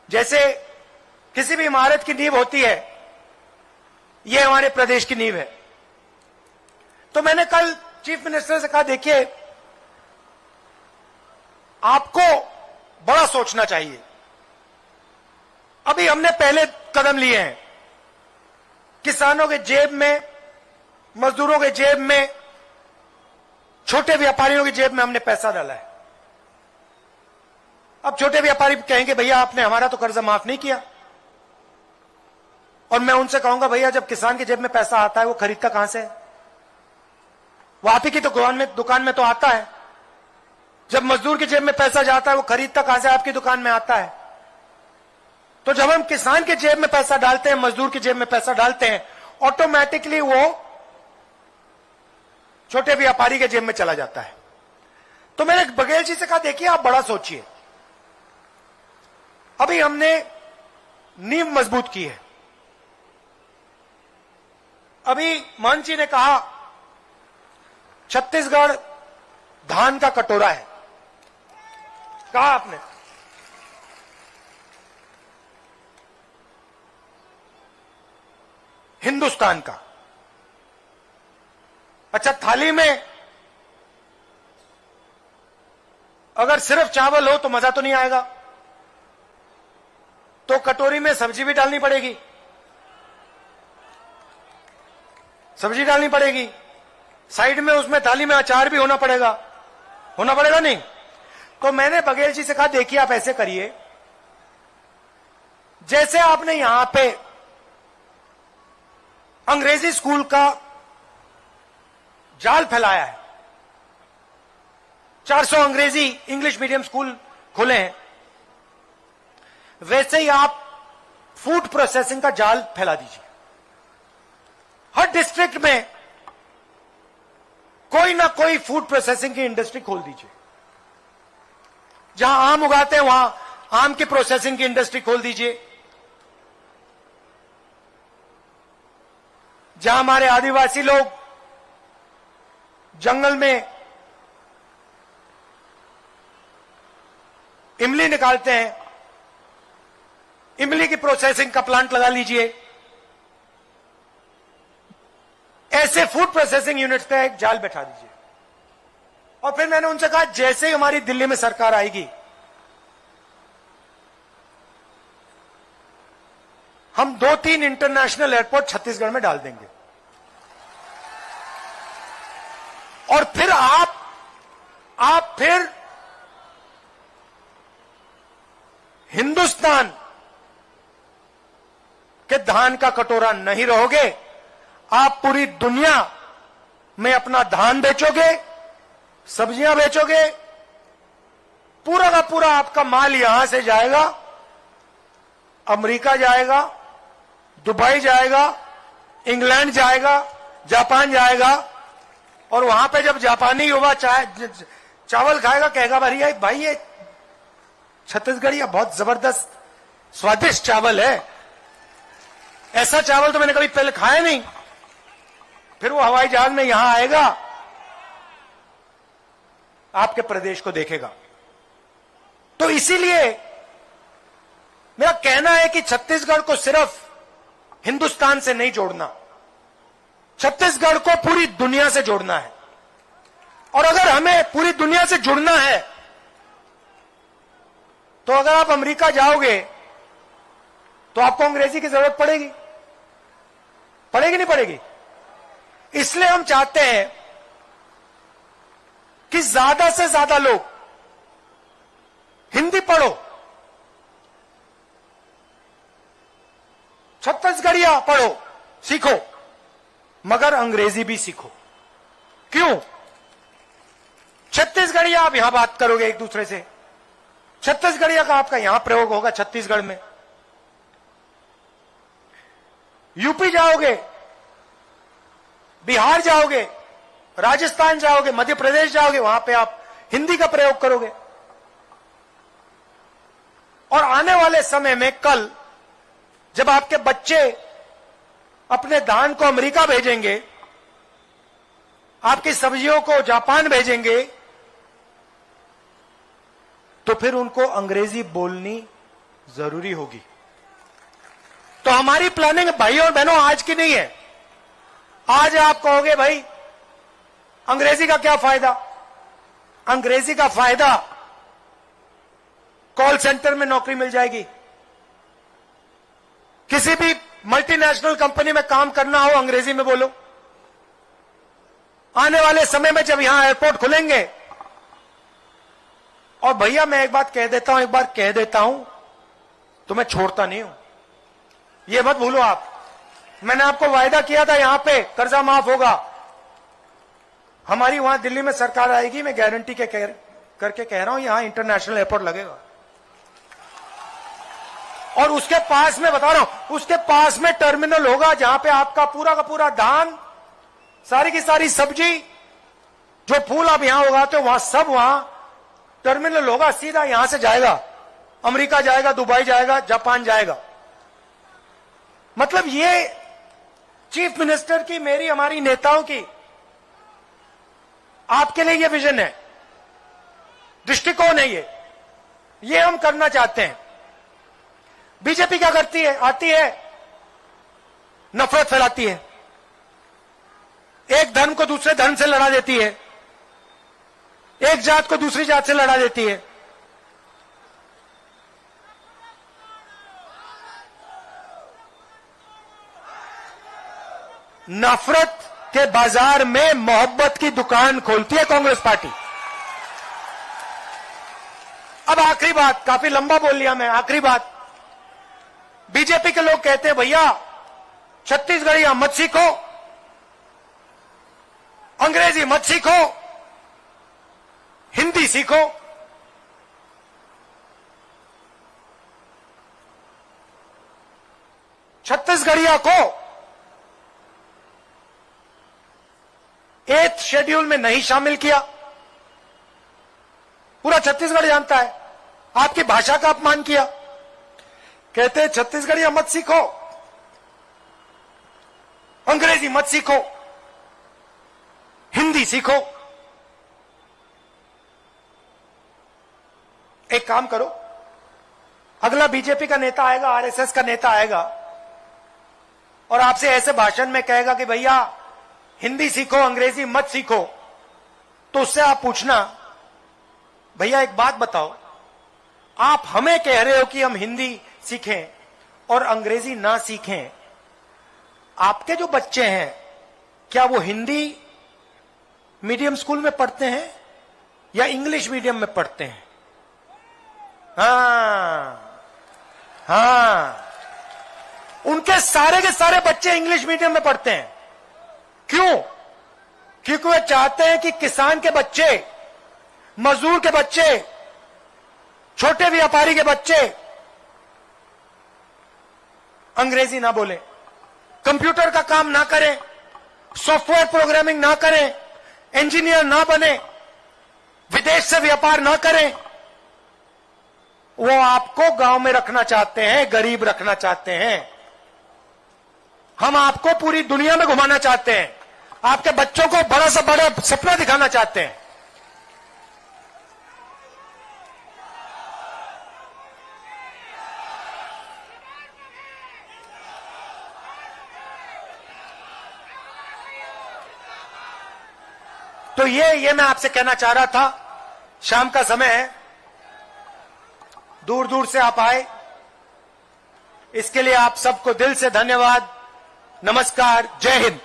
जैसे किसी भी इमारत की नींव होती है, ये हमारे प्रदेश की नींव है। तो मैंने कल चीफ मिनिस्टर से कहा देखिए, आपको बड़ा सोचना चाहिए। अभी हमने पहले कदम लिए हैं, किसानों के जेब में, मजदूरों के जेब में, छोटे व्यापारियों की जेब में हमने पैसा डाला है। अब छोटे व्यापारी कहेंगे भैया आपने हमारा तो कर्जा माफ नहीं किया, और मैं उनसे कहूंगा भैया जब किसान की जेब में पैसा आता है वो खरीदता कहां से है? वो आप ही की तो दुकान में तो आता है। जब मजदूर की जेब में पैसा जाता है वो खरीदता कहां से? आपकी दुकान में आता है। तो जब हम किसान के जेब में पैसा डालते हैं, मजदूर की जेब में पैसा डालते हैं, ऑटोमेटिकली वो छोटे व्यापारी के जेब में चला जाता है। तो मैंने बघेल जी से कहा देखिए आप बड़ा सोचिए। अभी हमने नींव मजबूत की है। अभी मान जी ने कहा छत्तीसगढ़ धान का कटोरा है, कहा आपने। हिंदुस्तान का। अच्छा, थाली में अगर सिर्फ चावल हो तो मजा तो नहीं आएगा, तो कटोरी में सब्जी भी डालनी पड़ेगी, सब्जी डालनी पड़ेगी, साइड में उसमें थाली में अचार भी होना पड़ेगा नहीं? तो मैंने बघेल जी से कहा देखिए आप ऐसे करिए, जैसे आपने यहां पे अंग्रेजी स्कूल का जाल फैलाया है, 400 अंग्रेजी इंग्लिश मीडियम स्कूल खुले हैं, वैसे ही आप फूड प्रोसेसिंग का जाल फैला दीजिए। हर डिस्ट्रिक्ट में कोई ना कोई फूड प्रोसेसिंग की इंडस्ट्री खोल दीजिए। जहां आम उगाते हैं वहां आम की प्रोसेसिंग की इंडस्ट्री खोल दीजिए। जहां हमारे आदिवासी लोग जंगल में इमली निकालते हैं, इमली की प्रोसेसिंग का प्लांट लगा लीजिए। ऐसे फूड प्रोसेसिंग यूनिट्स का एक जाल बैठा दीजिए। और फिर मैंने उनसे कहा जैसे ही हमारी दिल्ली में सरकार आएगी, हम 2-3 इंटरनेशनल एयरपोर्ट छत्तीसगढ़ में डाल देंगे। और फिर आप फिर हिंदुस्तान के धान का कटोरा नहीं रहोगे, आप पूरी दुनिया में अपना धान बेचोगे, सब्जियां बेचोगे, पूरा का पूरा आपका माल यहां से जाएगा, अमेरिका जाएगा, दुबई जाएगा, इंग्लैंड जाएगा, जापान जाएगा, और वहां पे जब जापानी युवा चावल खाएगा कहेगा भाई ये छत्तीसगढ़ ये बहुत जबरदस्त स्वादिष्ट चावल है, ऐसा चावल तो मैंने कभी पहले खाया नहीं। फिर वो हवाई जहाज में यहां आएगा, आपके प्रदेश को देखेगा। तो इसीलिए मेरा कहना है कि छत्तीसगढ़ को सिर्फ हिंदुस्तान से नहीं जोड़ना, छत्तीसगढ़ को पूरी दुनिया से जोड़ना है। और अगर हमें पूरी दुनिया से जुड़ना है तो अगर आप अमेरिका जाओगे तो आपको अंग्रेजी की जरूरत पड़ेगी, पड़ेगी नहीं पड़ेगी? इसलिए हम चाहते हैं कि ज्यादा से ज्यादा लोग हिंदी पढ़ो, छत्तीसगढ़िया पढ़ो, सीखो, मगर अंग्रेजी भी सीखो। क्यों? छत्तीसगढ़िया आप यहां बात करोगे एक दूसरे से, छत्तीसगढ़िया का आपका यहां प्रयोग होगा छत्तीसगढ़ में। यूपी जाओगे, बिहार जाओगे, राजस्थान जाओगे, मध्य प्रदेश जाओगे, वहां पे आप हिंदी का प्रयोग करोगे। और आने वाले समय में कल जब आपके बच्चे अपने धान को अमेरिका भेजेंगे, आपकी सब्जियों को जापान भेजेंगे, तो फिर उनको अंग्रेजी बोलनी जरूरी होगी। तो हमारी प्लानिंग भाई और बहनों आज की नहीं है। आज आप कहोगे भाई अंग्रेजी का क्या फायदा? अंग्रेजी का फायदा कॉल सेंटर में नौकरी मिल जाएगी, किसी भी मल्टीनेशनल कंपनी में काम करना हो अंग्रेजी में बोलो। आने वाले समय में जब यहां एयरपोर्ट खुलेंगे, और भैया मैं एक बात कह देता हूं तो मैं छोड़ता नहीं हूं, ये मत भूलो आप। मैंने आपको वायदा किया था यहां पे कर्जा माफ होगा। हमारी वहां दिल्ली में सरकार आएगी, मैं गारंटी करके कह रहा हूं यहां इंटरनेशनल एयरपोर्ट लगेगा। और उसके पास में बता रहा हूं, उसके पास में टर्मिनल होगा जहां पे आपका पूरा का पूरा धान, सारी की सारी सब्जी, जो फूल आप यहां उगाते हो वहां सब वहां टर्मिनल होगा, सीधा यहां से जाएगा, अमेरिका जाएगा, दुबई जाएगा, जापान जाएगा। मतलब ये चीफ मिनिस्टर की, मेरी, हमारी नेताओं की, आपके लिए ये विजन है, दृष्टिकोण है, ये हम करना चाहते हैं। बीजेपी क्या करती है? आती है, नफरत फैलाती है, एक धर्म को दूसरे धर्म से लड़ा देती है, एक जात को दूसरी जात से लड़ा देती है। नफरत के बाजार में मोहब्बत की दुकान खोलती है कांग्रेस पार्टी। अब आखिरी बात, काफी लंबा बोल लिया मैं, आखिरी बात। बीजेपी के लोग कहते हैं भैया छत्तीसगढ़िया मत सीखो, अंग्रेजी मत सीखो, हिंदी सीखो। छत्तीसगढ़िया को 8th शेड्यूल में नहीं शामिल किया। पूरा छत्तीसगढ़ जानता है, आपकी भाषा का अपमान किया। कहते हैं छत्तीसगढ़िया मत सीखो, अंग्रेजी मत सीखो, हिंदी सीखो। एक काम करो, अगला बीजेपी का नेता आएगा, आरएसएस का नेता आएगा और आपसे ऐसे भाषण में कहेगा कि भैया हिंदी सीखो, अंग्रेजी मत सीखो, तो उससे आप पूछना भैया एक बात बताओ, आप हमें कह रहे हो कि हम हिंदी सीखें और अंग्रेजी ना सीखें, आपके जो बच्चे हैं क्या वो हिंदी मीडियम स्कूल में पढ़ते हैं या इंग्लिश मीडियम में पढ़ते हैं? हाँ, उनके सारे के सारे बच्चे इंग्लिश मीडियम में पढ़ते हैं। क्यों? क्योंकि वे चाहते हैं कि किसान के बच्चे, मजदूर के बच्चे, छोटे व्यापारी के बच्चे अंग्रेजी ना बोले, कंप्यूटर का काम ना करें, सॉफ्टवेयर प्रोग्रामिंग ना करें, इंजीनियर ना बने, विदेश से व्यापार ना करें। वो आपको गांव में रखना चाहते हैं, गरीब रखना चाहते हैं। हम आपको पूरी दुनिया में घुमाना चाहते हैं, आपके बच्चों को बड़ा से बड़ा सपना दिखाना चाहते हैं। तो ये मैं आपसे कहना चाह रहा था। शाम का समय है, दूर दूर से आप आए, इसके लिए आप सबको दिल से धन्यवाद। नमस्कार, जय हिंद।